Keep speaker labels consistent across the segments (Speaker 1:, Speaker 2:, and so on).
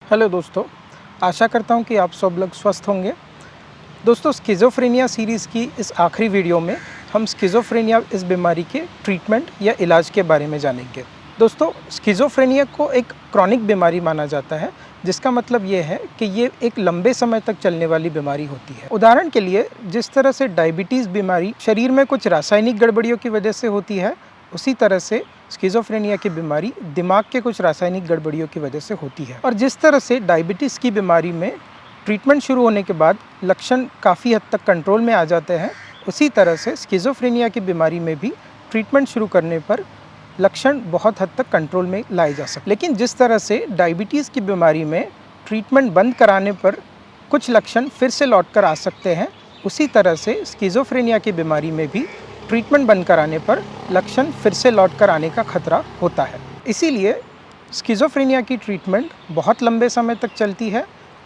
Speaker 1: Hello दोस्तों, आशा करता हूँ कि आप सब लोग स्वस्थ होंगे। दोस्तों, स्किज़ोफ्रेनिया सीरीज़ की इस आखिरी वीडियो में हम स्किज़ोफ्रेनिया इस बीमारी के ट्रीटमेंट या इलाज के बारे में जानेंगे। दोस्तों, स्किज़ोफ्रेनिया को एक क्रॉनिक बीमारी माना जाता है, जिसका मतलब ये है कि ये एक लंबे समय तक चलने वाली बीमारी होती है। उदाहरण के लिए, जिस तरह से डायबिटीज़ बीमारी शरीर में कुछ रासायनिक गड़बड़ियों की वजह से होती है, उसी तरह से स्किज़ोफ्रेनिया की बीमारी दिमाग के कुछ रासायनिक गड़बड़ियों की वजह से होती है। और जिस तरह से डायबिटीज़ की बीमारी में ट्रीटमेंट शुरू होने के बाद लक्षण काफ़ी हद तक कंट्रोल में आ जाते हैं, उसी तरह से स्किज़ोफ्रेनिया की बीमारी में भी ट्रीटमेंट शुरू करने पर लक्षण बहुत हद तक कंट्रोल में लाए जा सकते। लेकिन जिस तरह से डायबिटीज़ की बीमारी में ट्रीटमेंट बंद कराने पर कुछ लक्षण फिर से लौट कर आ सकते हैं, उसी तरह से स्किज़ोफ्रेनिया की बीमारी में भी ट्रीटमेंट बंद कराने पर लक्षण फिर से लौट कर आने का खतरा होता है। इसीलिए स्किज़ोफ्रेनिया की ट्रीटमेंट बहुत लंबे समय तक चलती है।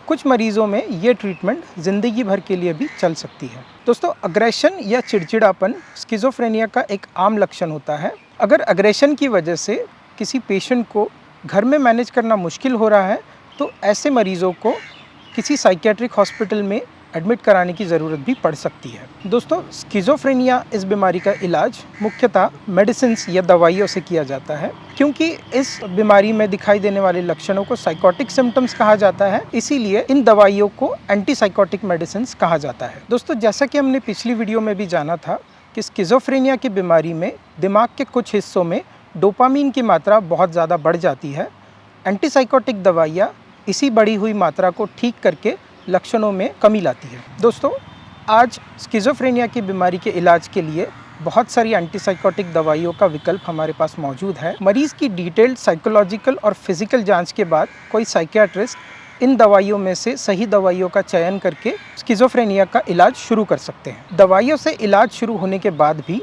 Speaker 1: कुछ मरीज़ों में ये ट्रीटमेंट ज़िंदगी भर के लिए भी चल सकती है। दोस्तों, अग्रेशन या चिड़चिड़ापन स्किज़ोफ्रेनिया का एक आम लक्षण होता है। अगर अग्रेशन की वजह से किसी पेशेंट को घर में मैनेज करना मुश्किल हो रहा है, तो ऐसे मरीज़ों को किसी साइकियाट्रिक हॉस्पिटल में एडमिट कराने की ज़रूरत भी पड़ सकती है। दोस्तों, स्किज़ोफ्रेनिया इस बीमारी का इलाज मुख्यतः मेडिसिन्स या दवाइयों से किया जाता है, क्योंकि इस बीमारी में दिखाई देने वाले लक्षणों को साइकोटिक सिम्टम्स कहा जाता है। इसीलिए इन दवाइयों को एंटीसाइकोटिक मेडिसिन्स कहा जाता है। दोस्तों, जैसा कि हमने पिछली वीडियो में भी जाना था कि स्किज़ोफ्रेनिया की बीमारी में दिमाग के कुछ हिस्सों में डोपामीन की मात्रा बहुत ज़्यादा बढ़ जाती है। एंटीसाइकोटिक दवाइयाँ इसी बढ़ी हुई मात्रा को ठीक करके लक्षणों में कमी लाती है। दोस्तों, आज स्किज़ोफ्रेनिया की बीमारी के इलाज के लिए बहुत सारी एंटीसाइकोटिक दवाइयों का विकल्प हमारे पास मौजूद है। मरीज़ की डिटेल्ड साइकोलॉजिकल और फिज़िकल जांच के बाद कोई साइकियाट्रिस्ट इन दवाइयों में से सही दवाइयों का चयन करके स्किज़ोफ्रेनिया का इलाज शुरू कर सकते हैं। दवाइयों से इलाज शुरू होने के बाद भी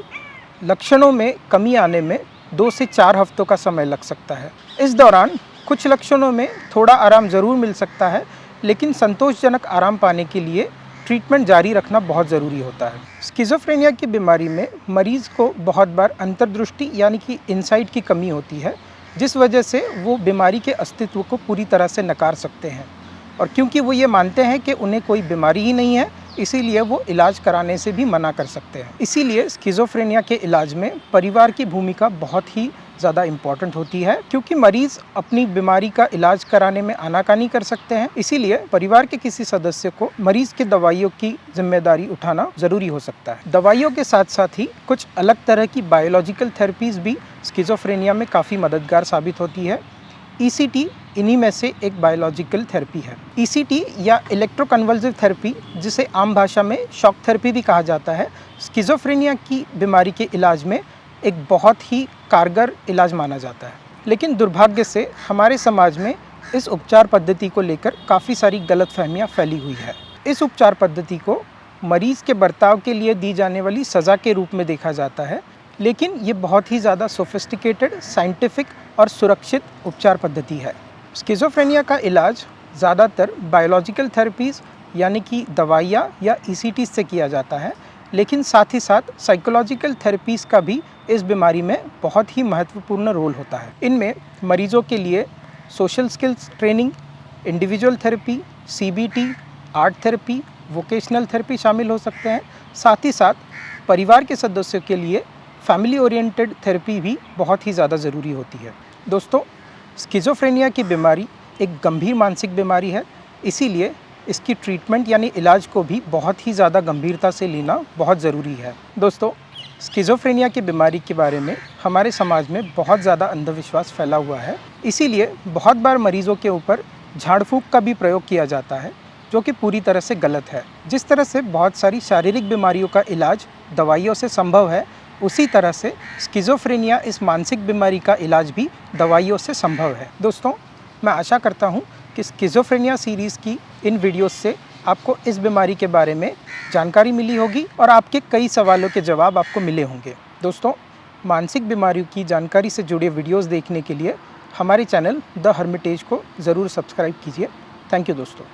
Speaker 1: लक्षणों में कमी आने में 2 से 4 हफ्तों का समय लग सकता है। इस दौरान कुछ लक्षणों में थोड़ा आराम ज़रूर मिल सकता है, लेकिन संतोषजनक आराम पाने के लिए ट्रीटमेंट जारी रखना बहुत ज़रूरी होता है। स्किज़ोफ्रेनिया की बीमारी में मरीज़ को बहुत बार अंतर्दृष्टि यानी कि इनसाइट की कमी होती है, जिस वजह से वो बीमारी के अस्तित्व को पूरी तरह से नकार सकते हैं। और क्योंकि वो ये मानते हैं कि उन्हें कोई बीमारी ही नहीं है, इसीलिए वो इलाज कराने से भी मना कर सकते हैं। इसीलिए स्किज़ोफ्रेनिया के इलाज में परिवार की भूमिका बहुत ही ज़्यादा इम्पॉर्टेंट होती है, क्योंकि मरीज़ अपनी बीमारी का इलाज कराने में आनाकानी कर सकते हैं। इसीलिए परिवार के किसी सदस्य को मरीज़ की दवाइयों की जिम्मेदारी उठाना ज़रूरी हो सकता है। दवाइयों के साथ साथ ही कुछ अलग तरह की बायोलॉजिकल थेरेपीज़ भी स्किज़ोफ्रेनिया में काफ़ी मददगार साबित होती है। ECT इन्हीं में से एक बायोलॉजिकल थेरेपी है। ECT या इलेक्ट्रोकन्वल्सिव थेरेपी, जिसे आम भाषा में शॉक थेरेपी भी कहा जाता है, स्किज़ोफ्रेनिया की बीमारी के इलाज में एक बहुत ही कारगर इलाज माना जाता है। लेकिन दुर्भाग्य से हमारे समाज में इस उपचार पद्धति को लेकर काफ़ी सारी गलतफहमियां फैली हुई है। इस उपचार पद्धति को मरीज़ के बर्ताव के लिए दी जाने वाली सज़ा के रूप में देखा जाता है, लेकिन ये बहुत ही ज़्यादा सोफिस्टिकेटेड, साइंटिफिक और सुरक्षित उपचार पद्धति है। स्किज़ोफ्रेनिया का इलाज ज़्यादातर बायोलॉजिकल थेरेपीज़ यानी कि दवाइयाँ या ECT से किया जाता है, लेकिन साथ ही साथ साइकोलॉजिकल थेरेपीज़ का भी इस बीमारी में बहुत ही महत्वपूर्ण रोल होता है। इनमें मरीज़ों के लिए social skills training, individual therapy, CBT, art therapy, vocational therapy शामिल हो सकते हैं। साथ ही साथ परिवार के सदस्यों के लिए फैमिली ओरिएंटेड थेरेपी भी बहुत ही ज़्यादा ज़रूरी होती है। दोस्तों, स्किज़ोफ्रेनिया की बीमारी एक गंभीर मानसिक बीमारी है, इसीलिए इसकी ट्रीटमेंट यानी इलाज को भी बहुत ही ज़्यादा गंभीरता से लेना बहुत ज़रूरी है। दोस्तों, स्किज़ोफ्रेनिया की बीमारी के बारे में हमारे समाज में बहुत ज़्यादा अंधविश्वास फैला हुआ है। इसीलिए बहुत बार मरीज़ों के ऊपर झाड़ फूँक का भी प्रयोग किया जाता है, जो कि पूरी तरह से गलत है। जिस तरह से बहुत सारी शारीरिक बीमारियों का इलाज दवाइयों से संभव है, उसी तरह से स्किज़ोफ्रेनिया इस मानसिक बीमारी का इलाज भी दवाइयों से संभव है। दोस्तों, मैं आशा करता हूँ कि स्किज़ोफ्रेनिया सीरीज़ की इन वीडियोस से आपको इस बीमारी के बारे में जानकारी मिली होगी और आपके कई सवालों के जवाब आपको मिले होंगे। दोस्तों, मानसिक बीमारियों की जानकारी से जुड़े वीडियोस देखने के लिए हमारे चैनल द हर्मिटेज को ज़रूर सब्सक्राइब कीजिए। थैंक यू दोस्तों।